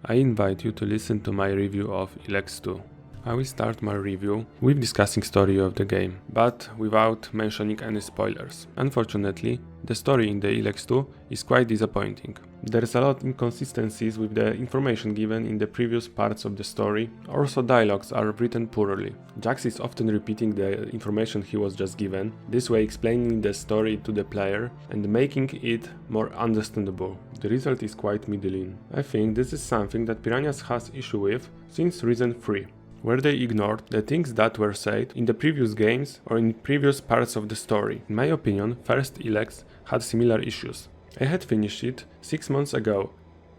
I invite you to listen to my review of ELEX II. I will start my review with discussing story of the game, but without mentioning any spoilers. Unfortunately, the story in the ELEX II is quite disappointing. There's a lot of inconsistencies with the information given in the previous parts of the story, also dialogues are written poorly. Jax is often repeating the information he was just given, this way explaining the story to the player and making it more understandable. The result is quite middling. I think this is something that Piranhas has issue with since Reason 3. Where they ignored the things that were said in the previous games or in previous parts of the story. In my opinion, first ELEX had similar issues. I had finished it 6 months ago,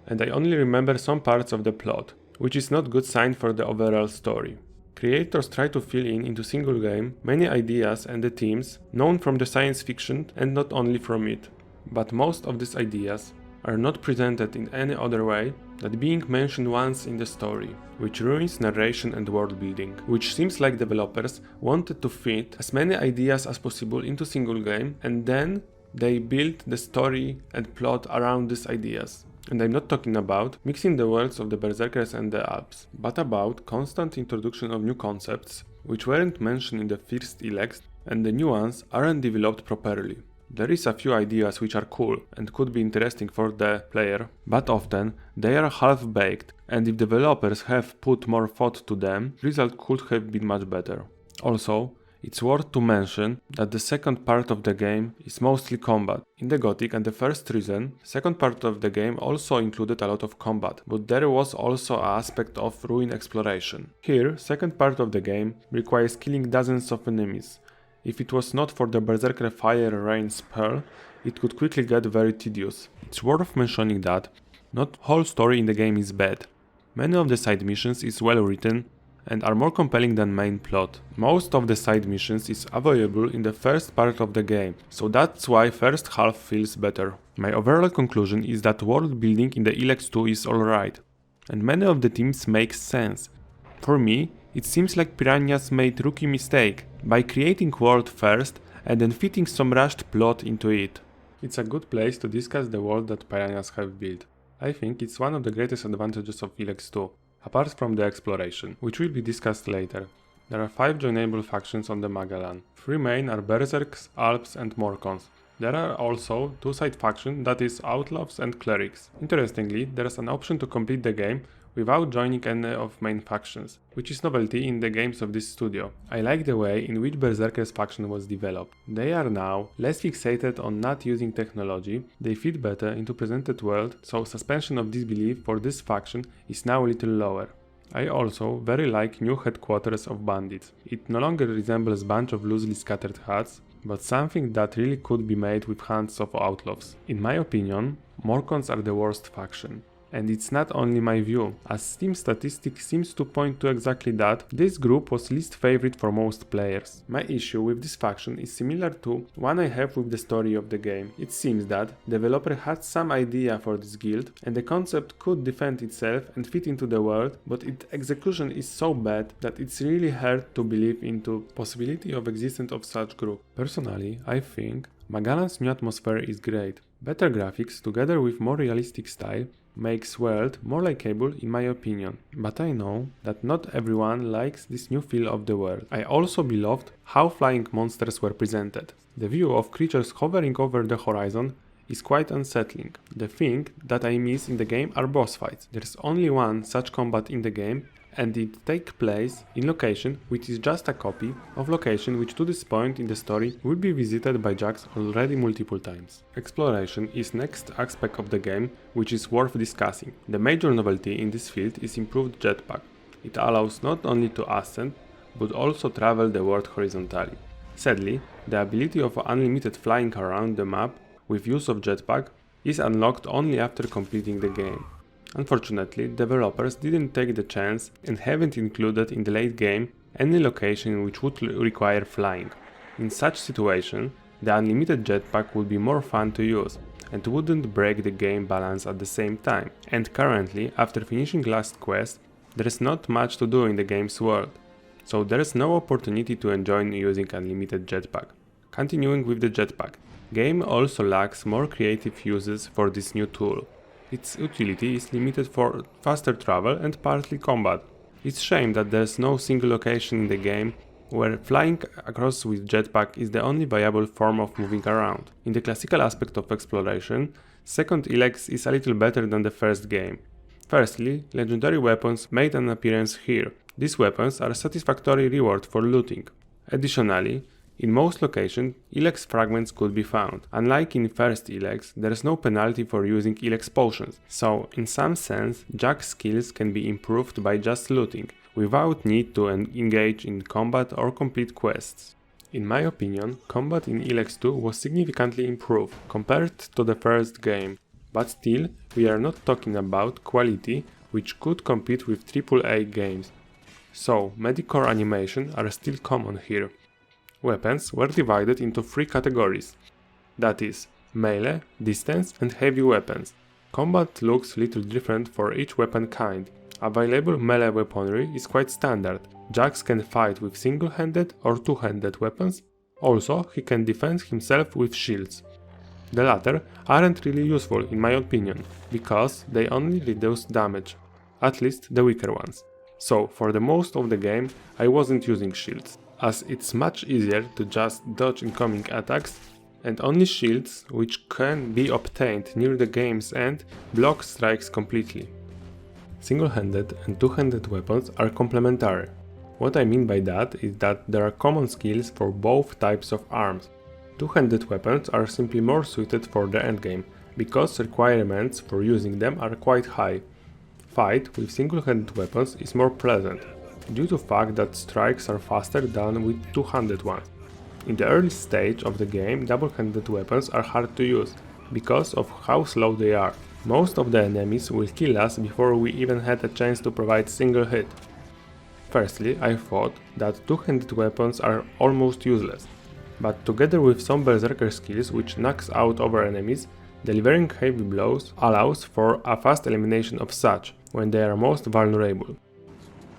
and I only remember some parts of the plot, which is not good sign for the overall story. Creators try to fill in into single game many ideas and the themes known from the science fiction and not only from it, but most of these ideas are not presented in any other way than being mentioned once in the story, which ruins narration and world building, which seems like developers wanted to fit as many ideas as possible into single game and then they built the story and plot around these ideas. And I'm not talking about mixing the worlds of the Berserkers and the Alps, but about constant introduction of new concepts, which weren't mentioned in the first ELEX and the new ones aren't developed properly. There is a few ideas which are cool and could be interesting for the player, but often they are half-baked and if developers have put more thought to them, the result could have been much better. Also, it's worth to mention that the second part of the game is mostly combat. In the Gothic and the first Reason, second part of the game also included a lot of combat, but there was also an aspect of ruin exploration. Here, second part of the game requires killing dozens of enemies. If it was not for the Berserker Fire Rain spell, it could quickly get very tedious. It's worth mentioning that not whole story in the game is bad. Many of the side missions is well written and are more compelling than main plot. Most of the side missions is available in the first part of the game, so that's why first half feels better. My overall conclusion is that world building in the ELEX II is alright, and many of the themes make sense. For me, it seems like Piranhas made rookie mistake by creating world first and then fitting some rushed plot into it. It's a good place to discuss the world that Piranhas have built. I think it's one of the greatest advantages of ELEX II, apart from the exploration, which will be discussed later. There are 5 joinable factions on the Magellan. 3 main are Berserks, Alps and Morcons. There are also 2 side factions, that is Outlaws and Clerics. Interestingly, there is an option to complete the game without joining any of main factions, which is novelty in the games of this studio. I like the way in which Berserkers faction was developed. They are now less fixated on not using technology, they fit better into presented world, so suspension of disbelief for this faction is now a little lower. I also very like new headquarters of bandits. It no longer resembles bunch of loosely scattered huts, but something that really could be made with hands of outlaws. In my opinion, Morcons are the worst faction. And it's not only my view, as Steam statistics seems to point to exactly that, this group was least favorite for most players. My issue with this faction is similar to one I have with the story of the game. It seems that developer had some idea for this guild and the concept could defend itself and fit into the world, but its execution is so bad that it's really hard to believe into possibility of existence of such group. Personally, I think Magellan's new atmosphere is great. Better graphics together with more realistic style makes world more likeable in my opinion, but I know that not everyone likes this new feel of the world. I also beloved how flying monsters were presented. The view of creatures hovering over the horizon is quite unsettling. The thing that I miss in the game are boss fights. There's only one such combat in the game and it takes place in location which is just a copy of location which to this point in the story will be visited by Jax already multiple times. Exploration is next aspect of the game which is worth discussing. The major novelty in this field is improved jetpack. It allows not only to ascend but also travel the world horizontally. Sadly, the ability of unlimited flying around the map with use of jetpack is unlocked only after completing the game. Unfortunately, developers didn't take the chance and haven't included in the late game any location which would require flying. In such situation, the unlimited jetpack would be more fun to use and wouldn't break the game balance at the same time. And currently, after finishing last quest, there is not much to do in the game's world, so there is no opportunity to enjoy using unlimited jetpack. Continuing with the jetpack, game also lacks more creative uses for this new tool. Its utility is limited for faster travel and partly combat. It's a shame that there's no single location in the game where flying across with jetpack is the only viable form of moving around. In the classical aspect of exploration, second ELEX is a little better than the first game. Firstly, legendary weapons made an appearance here. These weapons are a satisfactory reward for looting. Additionally, in most locations, ELEX fragments could be found. Unlike in first ELEX, there is no penalty for using ELEX potions, so in some sense, Jack's skills can be improved by just looting, without need to engage in combat or complete quests. In my opinion, combat in ELEX II was significantly improved compared to the first game, but still, we are not talking about quality which could compete with AAA games. So, medicore animation are still common here. Weapons were divided into 3 categories, that is, melee, distance and heavy weapons. Combat looks little different for each weapon kind. Available melee weaponry is quite standard. Jax can fight with single-handed or two-handed weapons, also he can defend himself with shields. The latter aren't really useful in my opinion, because they only reduce damage, at least the weaker ones. So for the most of the game I wasn't using shields, as it's much easier to just dodge incoming attacks, and only shields, which can be obtained near the game's end, block strikes completely. Single-handed and two-handed weapons are complementary. What I mean by that is that there are common skills for both types of arms. Two-handed weapons are simply more suited for the endgame, because requirements for using them are quite high. Fight with single-handed weapons is more pleasant, due to the fact that strikes are faster than with two-handed ones. In the early stage of the game, double-handed weapons are hard to use, because of how slow they are. Most of the enemies will kill us before we even had a chance to provide single hit. Firstly, I thought that two-handed weapons are almost useless, but together with some berserker skills which knocks out other enemies, delivering heavy blows allows for a fast elimination of such, when they are most vulnerable.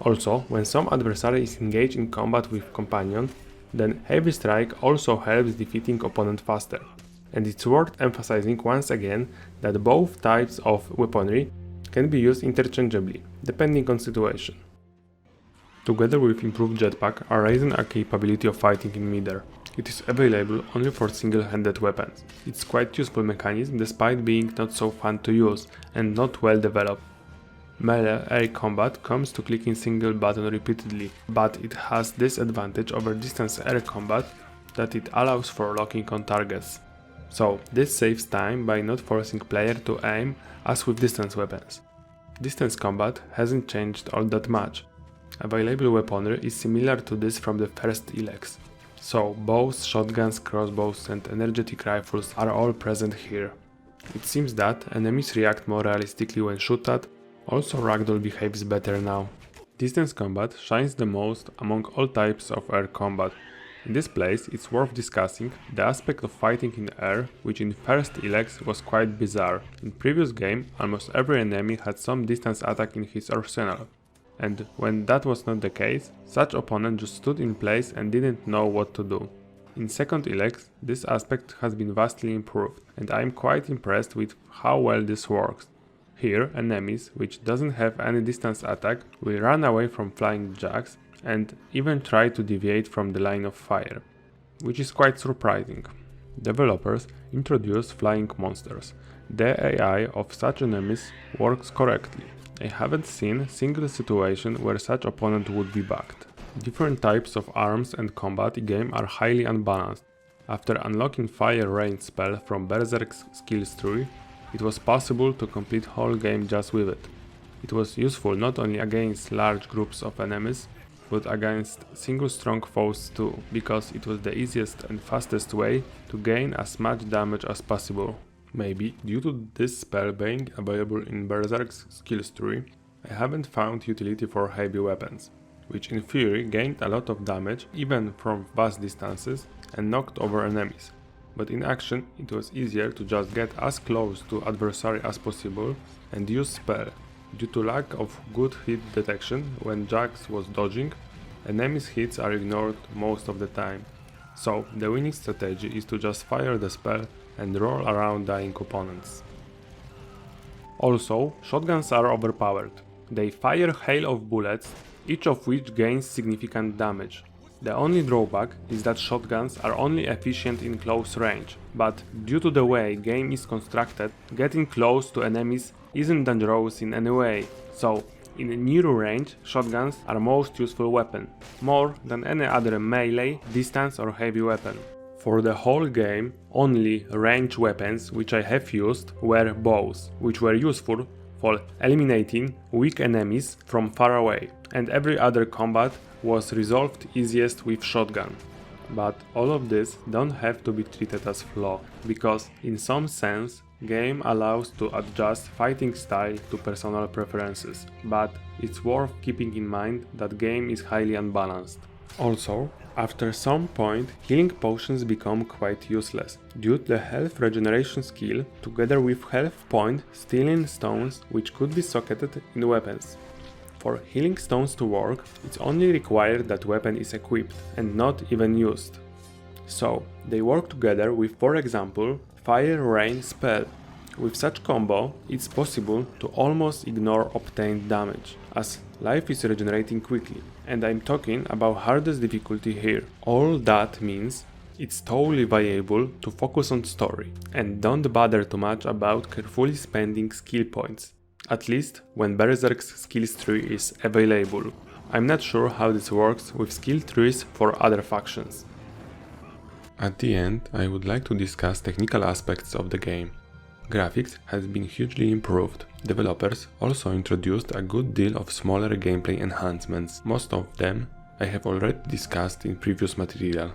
Also, when some adversary is engaged in combat with companion, then heavy strike also helps defeating opponent faster. And it's worth emphasizing once again that both types of weaponry can be used interchangeably, depending on situation. Together with improved jetpack are raising a capability of fighting in midair. It is available only for single-handed weapons. It's quite useful mechanism despite being not so fun to use and not well developed. Melee air combat comes to clicking single button repeatedly, but it has this advantage over distance air combat that it allows for locking on targets. So this saves time by not forcing player to aim as with distance weapons. Distance combat hasn't changed all that much. Available weaponry is similar to this from the first ELEX. So bows, shotguns, crossbows and energetic rifles are all present here. It seems that enemies react more realistically when shot at, also ragdoll behaves better now. Distance combat shines the most among all types of air combat. In this place, it's worth discussing the aspect of fighting in air, which in first ELEX was quite bizarre. In previous game, almost every enemy had some distance attack in his arsenal, and when that was not the case, such opponent just stood in place and didn't know what to do. In second ELEX, this aspect has been vastly improved, and I am quite impressed with how well this works. Here, enemies, which doesn't have any distance attack, will run away from flying jacks and even try to deviate from the line of fire, which is quite surprising. Developers introduce flying monsters. The AI of such enemies works correctly. I haven't seen a single situation where such opponent would be bugged. Different types of arms and combat in game are highly unbalanced. After unlocking Fire Rain spell from Berserk's skills tree, it was possible to complete whole game just with it. It was useful not only against large groups of enemies, but against single strong foes too, because it was the easiest and fastest way to gain as much damage as possible. Maybe due to this spell being available in Berserk's skills tree, I haven't found utility for heavy weapons, which in theory gained a lot of damage even from vast distances and knocked over enemies. But in action it was easier to just get as close to adversary as possible and use spell. Due to lack of good hit detection when Jax was dodging, enemies' hits are ignored most of the time. So the winning strategy is to just fire the spell and roll around dying opponents. Also, shotguns are overpowered. They fire hail of bullets, each of which gains significant damage. The only drawback is that shotguns are only efficient in close range, but due to the way game is constructed, getting close to enemies isn't dangerous in any way, so in near range, shotguns are most useful weapon, more than any other melee, distance or heavy weapon. For the whole game, only range weapons which I have used were bows, which were useful for eliminating weak enemies from far away, and every other combat was resolved easiest with shotgun. But all of this don't have to be treated as flaw, because in some sense game allows to adjust fighting style to personal preferences, but it's worth keeping in mind that game is highly unbalanced. Also, after some point, healing potions become quite useless, due to the health regeneration skill together with health point stealing stones which could be socketed in weapons. For healing stones to work, it's only required that weapon is equipped and not even used. So, they work together with, for example, Fire Rain spell. With such combo, it's possible to almost ignore obtained damage, as life is regenerating quickly, and I'm talking about hardest difficulty here. All that means it's totally viable to focus on story, and don't bother too much about carefully spending skill points, at least when Berserk's skills tree is available. I'm not sure how this works with skill trees for other factions. At the end, I would like to discuss technical aspects of the game. Graphics has been hugely improved. Developers also introduced a good deal of smaller gameplay enhancements. Most of them I have already discussed in previous material.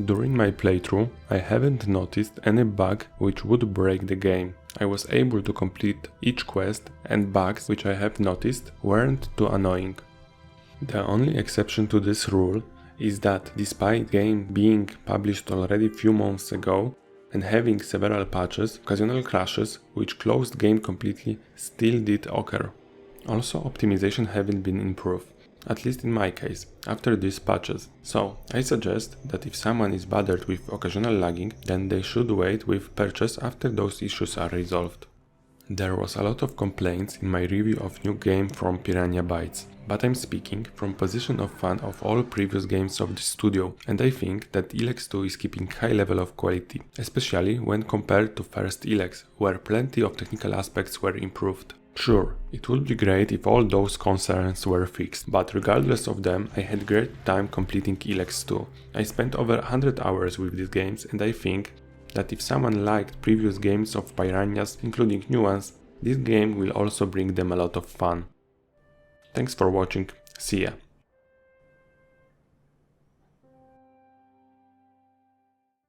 During my playthrough, I haven't noticed any bug which would break the game. I was able to complete each quest, and bugs which I have noticed weren't too annoying. The only exception to this rule is that despite the game being published already a few months ago and having several patches, occasional crashes which closed the game completely still did occur. Also, optimization haven't been improved, at least in my case, after these patches. So, I suggest that if someone is bothered with occasional lagging, then they should wait with purchase after those issues are resolved. There was a lot of complaints in my review of new game from Piranha Bytes, but I'm speaking from position of fan of all previous games of the studio, and I think that ELEX II is keeping high level of quality, especially when compared to first ELEX, where plenty of technical aspects were improved. Sure, it would be great if all those concerns were fixed, but regardless of them, I had great time completing ELEX II. I spent over 100 hours with these games, and I think that if someone liked previous games of Piranhas, including new ones, this game will also bring them a lot of fun. Thanks for watching, see ya!